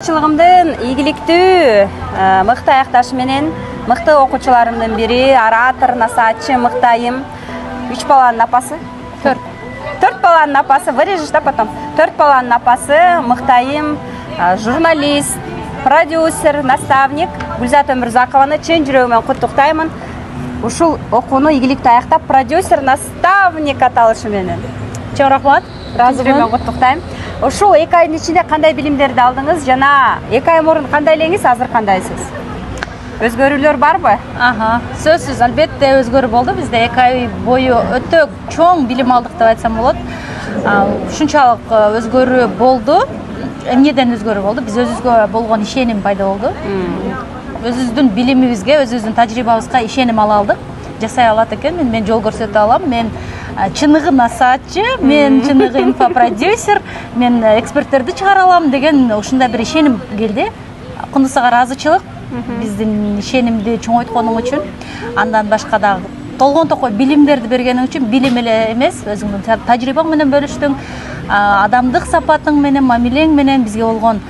Чылыгымдын ийгиликтүү мыкты аякташы менен мыкты окуучуларымдын бири оратор, насаатчы Мыктайым. 3 баланын апасы. 4 баланын апасы. Вырежешь, да, потом. 4 баланын апасы Мыктайым, журналист, продюсер, наставник Гүлзат Өмүрзакованы чын жүрөгүмөн куттуктаймын. Ушул окууну ийгиликтүү аяктап, продюсер, наставник аталышы менен. Чоң рахмат. Ыраазымын, куттуктайм. Ушул 2 айдын ичинде кандай билимдерди алдыңыз жана 2 ай мурун кандай элеңиз, азыр кандайсыз? Өзгөрүүлөр барбы? Сөзсүз, албетте өзгөрүү болду. Бизде 2 ай бою өтө чоң билим алдык деп айтсам болот. Ушунчалык өзгөрүү болду. Эмнеден өзгөрүү болду? Биз өзүбүзгө болгон ишеним пайда болду. Өзүбүздүн билимибизге, өзүбүздүн тажрыйбабызга ишеним ала алдык. Жасай алат экенмин, мен жол көрсөтө алам. Мен чыныгы насаатчы, мен чыныгы инфопродюсер, мен эксперттерди чыгара алам деген ушундай бир ишеним келди. Кундусага ыраазычылык биздин ишенимди чоңойтконуң үчүн. Андан башка дагы толгон токой билимдерди бергениң үчүн, билим эле эмес, өзүңдүн тажрыйбаң менен бөлүштүң, адамдык сапатың менен, мамилең менен бизге болгон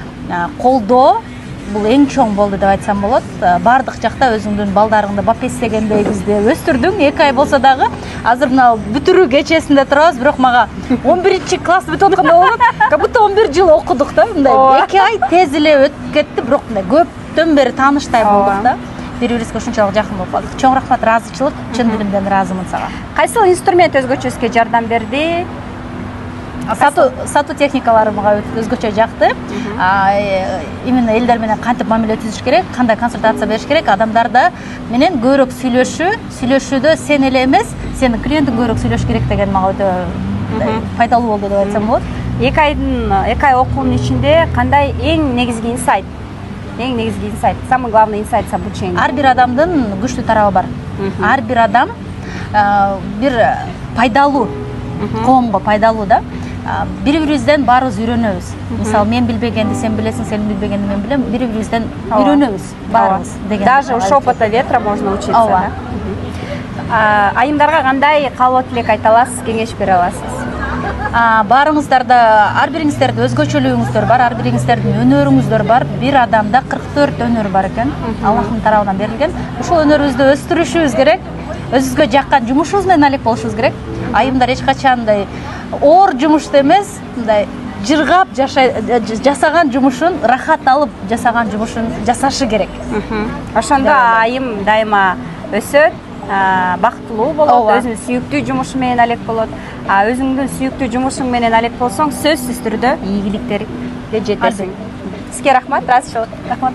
колдоо бул эң чоң болду деп айтсам болот. Бардык жакта өзүңдүн балдарыңды бап эстегендей бизди өстүрдүң. 2 ай болсо дагы азыр мына бүтүрүү кечесинде турабыз, бирок мага 11 класс бүтүп аткандай болот. Как будто 11 жыл окудук да, мындай. 2 ай тез эле өтүп кетти, бирок мындай көптөн бери тааныштай болдук да. Бири-бирибизге ушунчалык жакын болуп калдык. Чоң рахмат, ыраазычылык, чын дилимден ыраазымын сага. Кайсыл инструмент өзгөчөсүзгө жардам берди? Сатуу техникалары мага өзгөчө жакты. Именно элдер менен кантип мамиле түзүш керек, кандай консультация бериш керек, адамдарда менен көбүрөөк сүйлөшүүдө сен эле эмес, сенин клиентиң көбүрөөк сөйлөш керек деген мага өтө пайдалуу болду деп айтсам болот. 2 ай окуунун ичинде кандай эң негизги инсайт? Самый главный инсайт с обучения. Ар бир адамдын күчтүү тарабы бар. Ар бир адам бир пайдалуу, коомго пайдалуу да. Бири-бирибизден баарыбыз үйрөнөбүз. Мисалы, мен билбегенди сен билесиң, сен билбегенди мен билем. Бири-бирибизден үйрөнөбүз баарыбыз деген. Даже у шепота ветра можно учиться, да? Айымдарга кандай каалоо тилек айта аласыз, кеңеш бере аласыз? Баарыңыздарда ар бириңиздердин өзгөчөлүгүңүздөр бар, ар бириңиздердин өнөрүңүздөр бар. Бир адамда 44 өнөр бар экен. Аллахтын тарабынан берилген. Ушул өнөрүбүздү өстүрүшүбүз керек. Өзүбүзгө жаккан жумушубуз менен алек болушубуз керек. Айымдар эч качан мындай оор жумушты эмес, мындай жыргап жасаган жумушун, рахат алып жасаган жумушун жасашы керек. Ошондо айым дайыма өсөт, бактылуу болот, өзүнүн сүйүктүү жумушу менен алек болот. Өзүңдүн сүйүктүү жумушуң менен алек болсоң, сөзсүз түрдө ийгиликтерге жетесиң. Сизге рахмат, ыраазычылык. Рахмат.